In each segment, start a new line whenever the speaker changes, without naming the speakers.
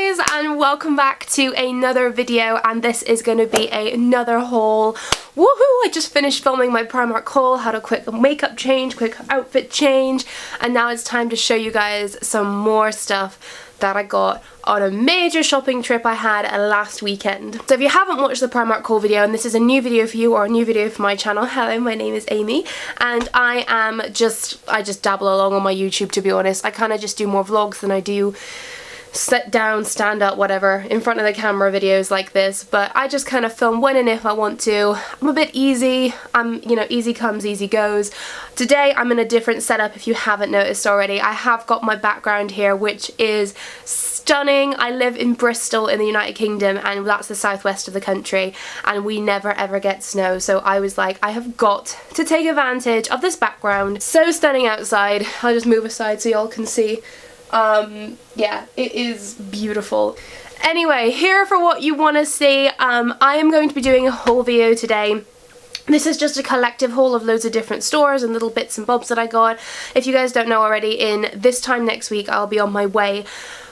guys, and welcome back to another video, and this is going to be another haul. Woohoo! I just finished filming my Primark haul, had a quick makeup change, quick outfit change, and now it's time to show you guys some more stuff that I got on a major shopping trip I had last weekend. So if you haven't watched the Primark haul video and this is a new video for you or a new video for my channel, hello, my name is Aimee, and I just dabble along on my YouTube, to be honest. I kind of just do more vlogs than I do sit down, stand up, whatever, in front of the camera videos like this, but I just kind of film when and if I want to. I'm a bit easy, you know, easy comes, easy goes. Today I'm in a different setup if you haven't noticed already. I have got my background here, which is stunning. I live in Bristol in the United Kingdom, and that's the southwest of the country, and we never ever get snow, so I was like, I have got to take advantage of this background. So stunning outside. I'll just move aside so y'all can see. Yeah, it is beautiful. Anyway, here for what you want to see. I am going to be doing a haul video today. This is just a collective haul of loads of different stores and little bits and bobs that I got. If you guys don't know already, in this time next week I'll be on my way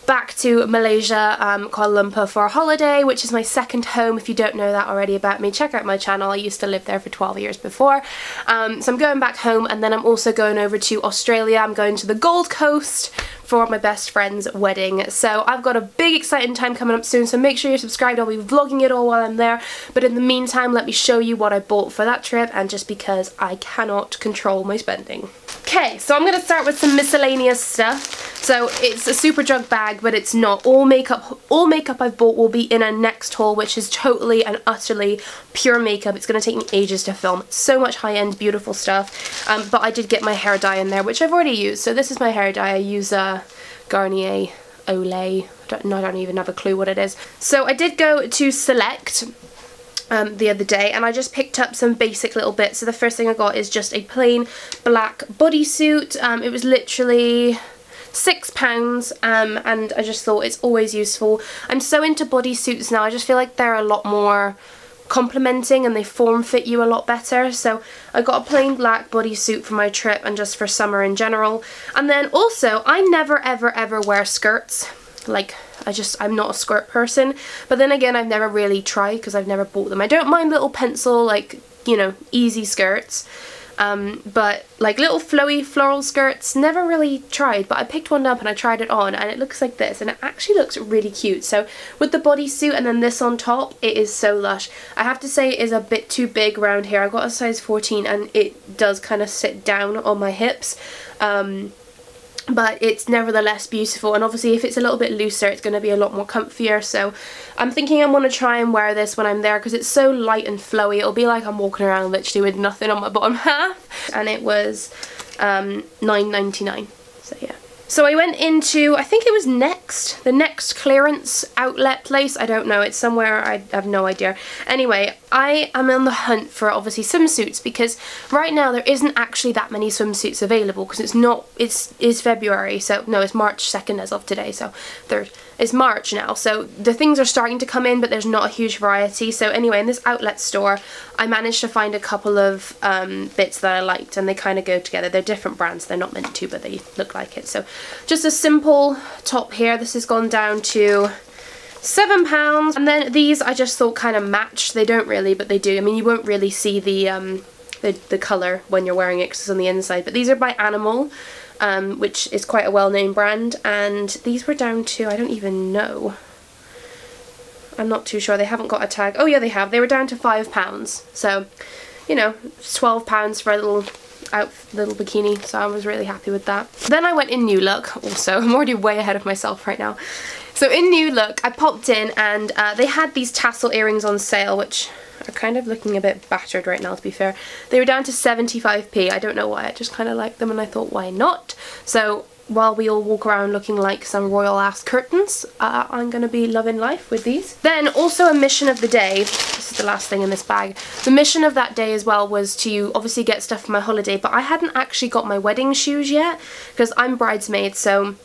back to Malaysia, Kuala Lumpur, for a holiday, which is my second home. If you don't know that already about me, check out my channel. I used to live there for 12 years before. So I'm going back home, and then I'm also going over to Australia. I'm going to the Gold Coast for my best friend's wedding. So I've got a big exciting time coming up soon, so make sure you're subscribed. I'll be vlogging it all while I'm there, but in the meantime let me show you what I bought for that trip, and just because I cannot control my spending. Okay, so I'm going to start with some miscellaneous stuff. So it's a Superdrug bag, but it's not. All makeup I've bought will be in a next haul, which is totally and utterly pure makeup. It's going to take me ages to film. So much high-end beautiful stuff. But I did get my hair dye in there, which I've already used. So this is my hair dye. I use Garnier Olay. I don't even have a clue what it is. So I did go to Select the other day, and I just picked up some basic little bits. So the first thing I got is just a plain black bodysuit. It was literally £6, and I just thought it's always useful. I'm so into bodysuits now. I just feel like they're a lot more complimenting and they form fit you a lot better. So I got a plain black bodysuit for my trip and just for summer in general. And then also, I never ever wear skirts. Like, I'm not a skirt person, but then again I've never really tried because I've never bought them. I don't mind little pencil, like, you know, easy skirts, but like little flowy floral skirts, never really tried. But I picked one up and I tried it on, and it looks like this, and it actually looks really cute. So with the bodysuit and then this on top, it is so lush. I have to say it is a bit too big around here. I got a size 14 and it does kind of sit down on my hips. But it's nevertheless beautiful, and obviously if it's a little bit looser it's going to be a lot more comfier. So I'm thinking I'm going to try and wear this when I'm there because it's so light and flowy. It'll be like I'm walking around literally with nothing on my bottom half. And it was $9.99, so yeah. So I went into, I think it was the Next clearance outlet place. I don't know, it's somewhere, I have no idea. Anyway, I am on the hunt for obviously swimsuits, because right now there isn't actually that many swimsuits available, because it's February, so no, it's March 2nd as of today, so it's March now, so the things are starting to come in, but there's not a huge variety. So anyway, in this outlet store I managed to find a couple of bits that I liked, and they kind of go together. They're different brands, they're not meant to, but they look like it. So just a simple top here. This has gone down to £7, and then these I just thought kind of matched. They don't really, but they do. I mean, you won't really see the colour when you're wearing it because it's on the inside, but these are by Animal, which is quite a well-known brand, and these were down to, I don't even know, I'm not too sure, they haven't got a tag. Oh yeah, they have. They were down to £5, so you know, it's £12 for a little bikini, so I was really happy with that. Then I went in New Look also. I'm already way ahead of myself right now. So in New Look I popped in, and they had these tassel earrings on sale, which are kind of looking a bit battered right now, to be fair. They were down to 75p. I don't know why, I just kind of liked them and I thought, why not? So while we all walk around looking like some royal ass curtains, I'm gonna be loving life with these. Then also a mission of the day, this is the last thing in this bag, the mission of that day as well was to obviously get stuff for my holiday, but I hadn't actually got my wedding shoes yet because I'm bridesmaid, so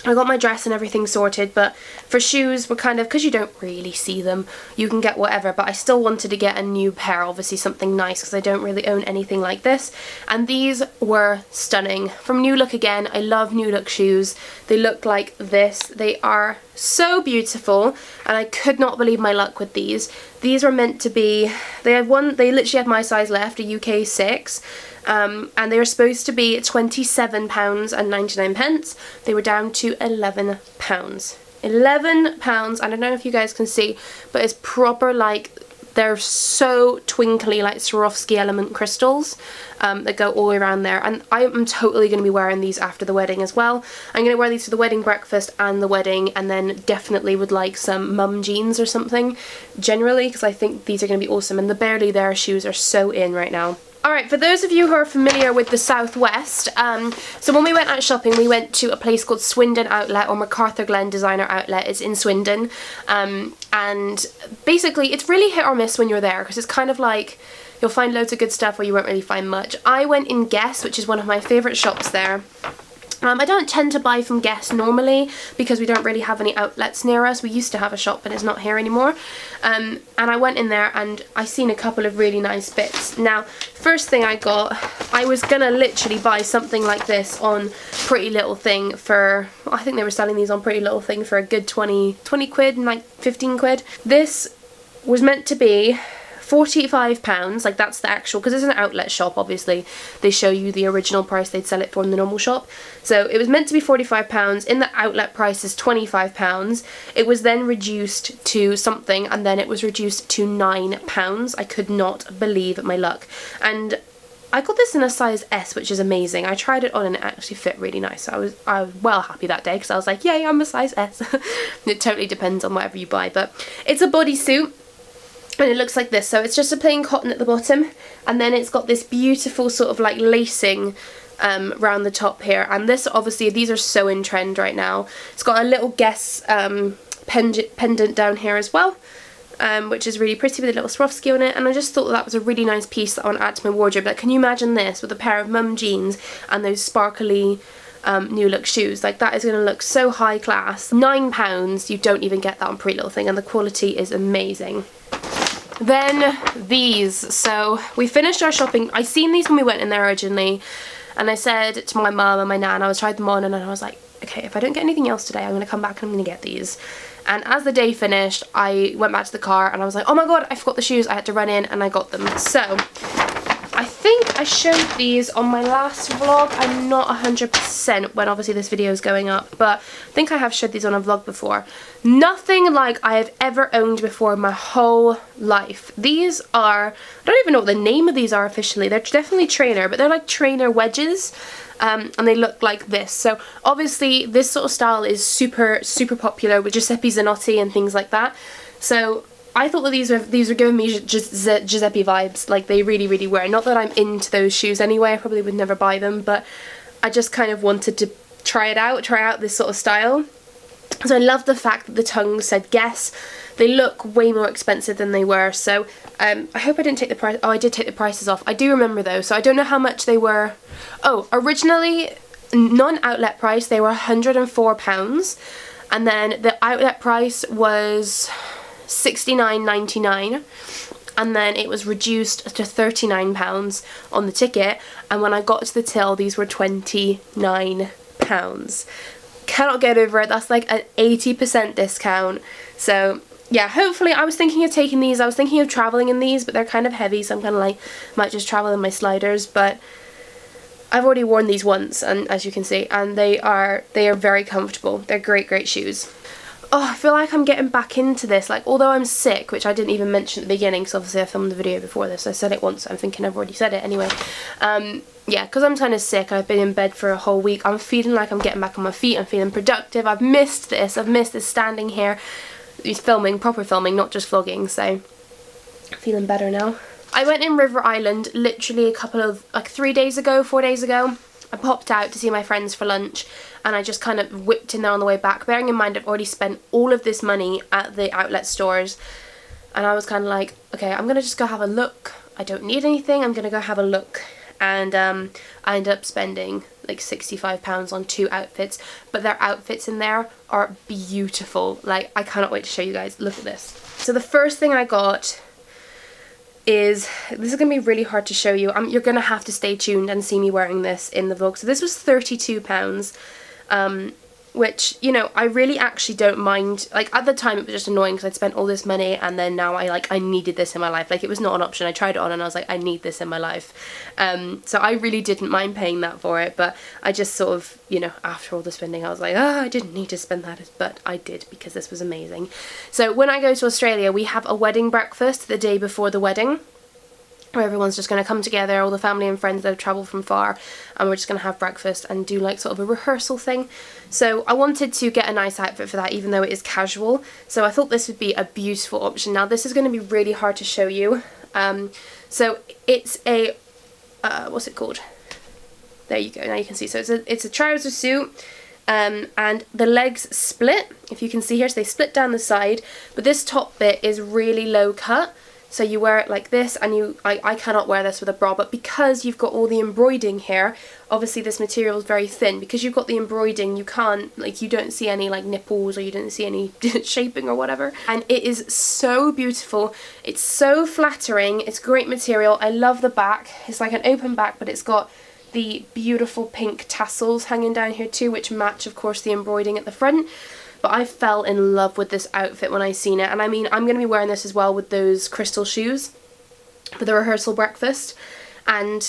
I got my dress and everything sorted, but for shoes, we're kind of, because you don't really see them, you can get whatever, but I still wanted to get a new pair, obviously something nice, because I don't really own anything like this, and these were stunning. From New Look again, I love New Look shoes. They look like this. They are so beautiful, and I could not believe my luck with these. These were meant to be, they literally had my size left, a UK 6, and they were supposed to be £27.99. They were down to £11. £11, I don't know if you guys can see, but it's proper, like, they're so twinkly, like Swarovski element crystals that go all around there, and I am totally going to be wearing these after the wedding as well. I'm going to wear these for the wedding breakfast and the wedding, and then definitely would like some mum jeans or something generally, because I think these are going to be awesome, and the Barely There shoes are so in right now. Alright, for those of you who are familiar with the Southwest, so when we went out shopping, we went to a place called Swindon Outlet, or MacArthur Glen Designer Outlet. It's in Swindon, and basically it's really hit or miss when you're there, because it's kind of like you'll find loads of good stuff or you won't really find much. I went in Guess, which is one of my favourite shops there. I don't tend to buy from Guess normally because we don't really have any outlets near us. We used to have a shop, but it's not here anymore. And I went in there and I seen a couple of really nice bits. Now, first thing I got, I was gonna literally buy something like this on Pretty Little Thing for, I think they were selling these on Pretty Little Thing for a good 20 quid and like 15 quid. This was meant to be £45, like that's the actual, because it's an outlet shop, obviously they show you the original price they'd sell it for in the normal shop. So it was meant to be £45, in the outlet price is £25. It was then reduced to something, and then it was reduced to £9. I could not believe my luck. And I got this in a size S, which is amazing. I tried it on and it actually fit really nice. So I was well happy that day, because I was like, yay, I'm a size S. It totally depends on whatever you buy, but it's a bodysuit. And it looks like this, so it's just a plain cotton at the bottom, and then it's got this beautiful sort of like lacing around the top here, and this, obviously these are so in trend right now. It's got a little Guess pendant down here as well, which is really pretty with a little Swarovski on it, and I just thought that was a really nice piece that I want to add to my wardrobe. Like, can you imagine this with a pair of mum jeans and those sparkly New Look shoes? Like, that is going to look so high class. £9, you don't even get that on Pretty Little Thing, and the quality is amazing. Then these, so we finished our shopping. I seen these when we went in there originally, and I said to my mum and my nan, I was tried them on, and I was like, okay, if I don't get anything else today, I'm going to come back and I'm going to get these. And as the day finished, I went back to the car and I was like, oh my god, I forgot the shoes. I had to run in and I got them. So I think I showed these on my last vlog. I'm not 100% when obviously this video is going up, but I think I have showed these on a vlog before. Nothing like I have ever owned before in my whole life. These are, I don't even know what the name of these are officially. They're definitely trainer, but they're like trainer wedges. And they look like this. So obviously this sort of style is super popular with Giuseppe Zanotti and things like that. So I thought that these were giving me Giuseppe vibes. Like, they really were. Not that I'm into those shoes anyway, I probably would never buy them, but I just kind of wanted to try out this sort of style. So I love the fact that the tongue said Guess. They look way more expensive than they were, so I hope I didn't take the price. Oh, I did take the prices off. I do remember though, so I don't know how much they were. Oh, originally, non-outlet price, they were £104, and then the outlet price was £69.99, and then it was reduced to £39 on the ticket, and when I got to the till, these were £29. Cannot get over it. That's like an 80% discount. So yeah, hopefully, I was thinking of taking these. I was thinking of traveling in these, but they're kind of heavy, so I'm kind of like, might just travel in my sliders. But I've already worn these once, and as you can see, and they are very comfortable. They're great shoes. Oh, I feel like I'm getting back into this. Like, although I'm sick, which I didn't even mention at the beginning, because obviously I filmed the video before this. I said it once. I'm thinking I've already said it anyway. Yeah, because I'm kind of sick. I've been in bed for a whole week. I'm feeling like I'm getting back on my feet. I'm feeling productive. I've missed this. I've missed this standing here. Filming, proper filming, not just vlogging, so I'm feeling better now. I went in River Island literally a couple of, like 4 days ago. I popped out to see my friends for lunch, and I just kind of whipped in there on the way back, bearing in mind I've already spent all of this money at the outlet stores, and I was kind of like, okay, I'm gonna just go have a look. I don't need anything, I'm gonna go have a look. and I ended up spending like £65 on 2 outfits, but their outfits in there are beautiful. Like, I cannot wait to show you guys. Look at this. So the first thing I got is, this is going to be really hard to show you. You're going to have to stay tuned and see me wearing this in the vlog. So this was £32, which, you know, I really actually don't mind. Like, at the time it was just annoying because I'd spent all this money, and then now I needed this in my life. Like, it was not an option. I tried it on and I was like, I need this in my life. So I really didn't mind paying that for it, but I just sort of, you know, after all the spending, I was like, oh, I didn't need to spend that, but I did because this was amazing. So when I go to Australia, we have a wedding breakfast the day before the wedding, where everyone's just going to come together, all the family and friends that have travelled from far, and we're just going to have breakfast and do like sort of a rehearsal thing. So I wanted to get a nice outfit for that, even though it is casual, so I thought this would be a beautiful option. Now this is going to be really hard to show you. So it's a, what's it called? There you go, now you can see. So it's a trouser suit, and the legs split, if you can see here, so they split down the side, but this top bit is really low cut. So you wear it like this, and I cannot wear this with a bra, but because you've got all the embroidering here, obviously this material is very thin. Because you've got the embroidering, you can't, like, you don't see any like nipples, or you don't see any shaping or whatever. And it is so beautiful. It's so flattering. It's great material. I love the back. It's like an open back, but it's got the beautiful pink tassels hanging down here too, which match, of course, the embroidering at the front. But I fell in love with this outfit when I seen it, and I mean, I'm going to be wearing this as well with those crystal shoes for the rehearsal breakfast, and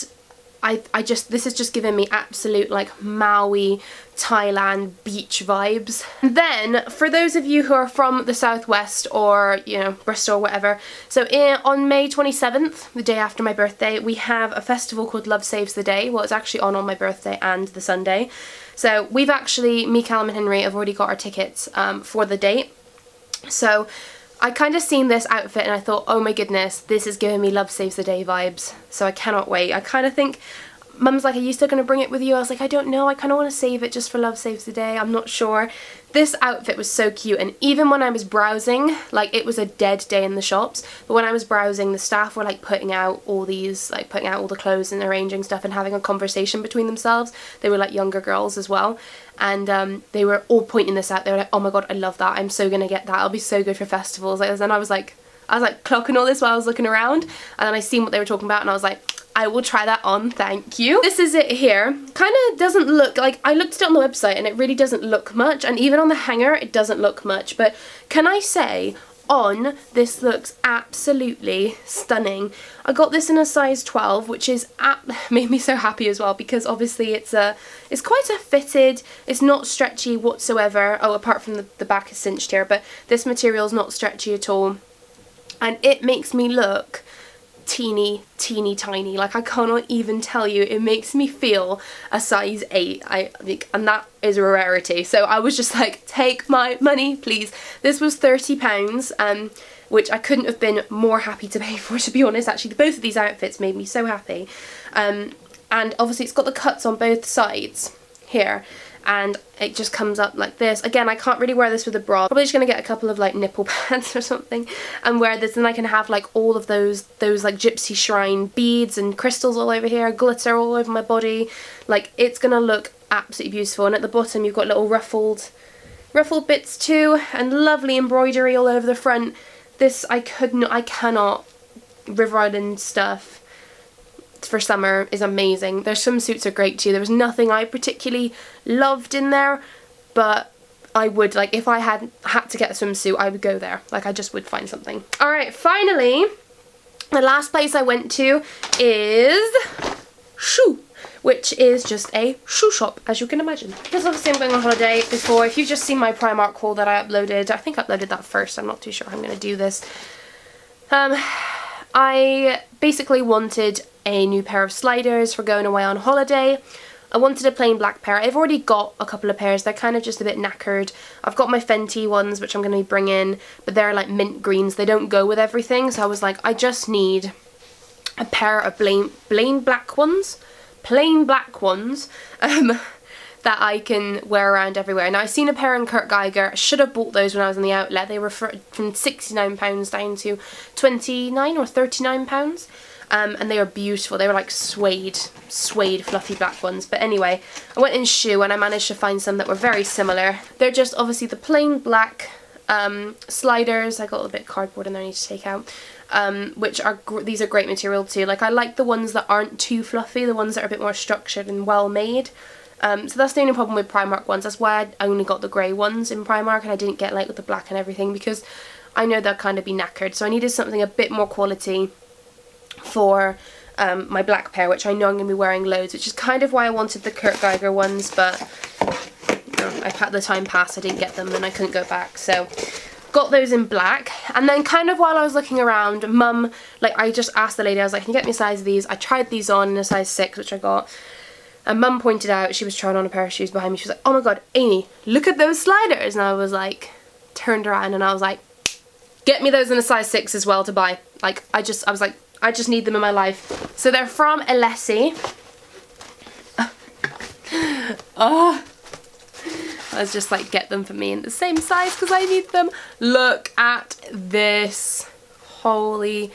this is just giving me absolute like Maui, Thailand beach vibes. Then for those of you who are from the southwest, or you know, Bristol or whatever, so on May 27th, the day after my birthday, we have a festival called Love Saves the Day. Well, it's actually on my birthday and the Sunday. So we've actually, me, Callum and Henry have already got our tickets for the date. So I kind of seen this outfit and I thought, oh my goodness, this is giving me Love Saves the Day vibes. So I cannot wait. I kind of think, Mum's like, are you still going to bring it with you? I was like, I don't know. I kind of want to save it just for Love Saves the Day. I'm not sure. This outfit was so cute, and even when I was browsing, like, it was a dead day in the shops, but when I was browsing, the staff were like putting out all these, like putting out all the clothes and arranging stuff and having a conversation between themselves. They were like younger girls as well, and they were all pointing this out. They were like, oh my god, I love that. I'm so gonna get that. It'll be so good for festivals. Like, and I was like clocking all this while I was looking around, and then I seen what they were talking about and I was like, I will try that on, thank you. This is it here. Kind of doesn't look, like, I looked at it on the website and it really doesn't look much, and even on the hanger it doesn't look much, but can I say, on, this looks absolutely stunning. I got this in a size 12, which is made me so happy as well, because obviously it's quite a fitted, it's not stretchy whatsoever. Oh, apart from the back is cinched here, but this material is not stretchy at all, and it makes me look teeny tiny. Like, I cannot even tell you, it makes me feel a size 8. And that is a rarity. So I was just like, take my money please. This was £30, which I couldn't have been more happy to pay for, to be honest. Actually, both of these outfits made me so happy, and obviously it's got the cuts on both sides here, and it just comes up like this. Again, I can't really wear this with a bra. Probably just gonna get a couple of like nipple pads or something and wear this, and I can have like all of those like gypsy shrine beads and crystals all over here, glitter all over my body. Like, it's gonna look absolutely beautiful. And at the bottom you've got little ruffled bits too, and lovely embroidery all over the front. This, I cannot. River Island stuff for summer is amazing. Their swimsuits are great too. There was nothing I particularly loved in there, but I would, like, if I had to get a swimsuit, I would go there. Like, I just would find something. Alright, finally, the last place I went to is Shoe, which is just a shoe shop, as you can imagine. Because obviously I'm going on holiday before. If you've just seen my Primark haul that I uploaded, I think I uploaded that first. I'm not too sure how I'm going to do this. I basically wanted a new pair of sliders for going away on holiday. I wanted a plain black pair. I've already got a couple of pairs. They're kind of just a bit knackered. I've got my Fenty ones, which I'm going to be bringing, but they're like mint greens. They don't go with everything, so I was like, I just need a pair of plain black ones that I can wear around everywhere. Now, I seen a pair in Kurt Geiger. I should have bought those when I was in the outlet. They were from £69 down to £29 or £39. and they were beautiful. They were like suede fluffy black ones. But anyway, I went in shoe and I managed to find some that were very similar. They're just obviously the plain black sliders. I got a little bit of cardboard in there I need to take out, which are these are great material too. Like, I like the ones that aren't too fluffy, the ones that are a bit more structured and well made. So that's the only problem with Primark ones. That's why I only got the grey ones in Primark and I didn't get like with the black and everything, because I know they'll kind of be knackered. So I needed something a bit more quality for my black pair, which I know I'm going to be wearing loads, which is kind of why I wanted the Kurt Geiger ones, but the time passed, I didn't get them and I couldn't go back. So got those in black. And then kind of while I was looking around, Mum, like, I just asked the lady, I was like, can you get me a size of these? I tried these on in a size 6, which I got. And Mum pointed out, she was trying on a pair of shoes behind me, she was like, oh my god, Aimee, look at those sliders. And I was like, turned around and I was like, get me those in a size 6 as well to buy. Like, I was like, I just need them in my life. So they're from Alessi. Oh, I was just like, get them for me in the same size because I need them. Look at this. Holy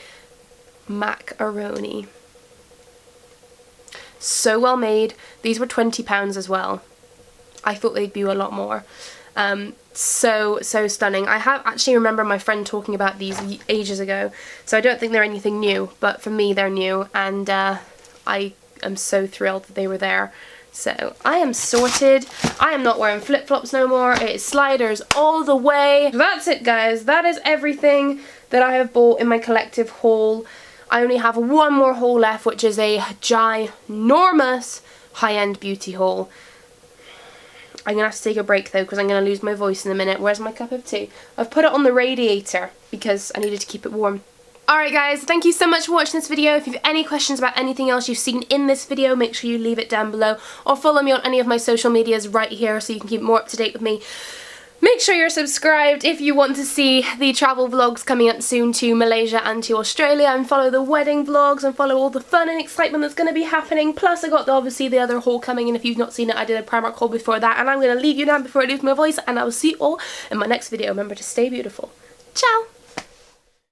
macaroni. So well made. These were £20 as well. I thought they'd be a lot more. So stunning. I have actually remember my friend talking about these ages ago, so I don't think they're anything new, but for me they're new, and I am so thrilled that they were there. So I am sorted. I am not wearing flip-flops no more. It is sliders all the way. That's it, guys. That is everything that I have bought in my collective haul. I only have one more haul left, which is a ginormous high-end beauty haul. I'm going to have to take a break though because I'm going to lose my voice in a minute. Where's my cup of tea? I've put it on the radiator because I needed to keep it warm. Alright guys, thank you so much for watching this video. If you have any questions about anything else you've seen in this video, make sure you leave it down below, or follow me on any of my social medias right here so you can keep more up to date with me. Make sure you're subscribed if you want to see the travel vlogs coming up soon to Malaysia and to Australia, and follow the wedding vlogs and follow all the fun and excitement that's going to be happening. Plus I got obviously the other haul coming, and if you've not seen it, I did a Primark haul before that, and I'm going to leave you now before I lose my voice, and I will see you all in my next video. Remember to stay beautiful. Ciao!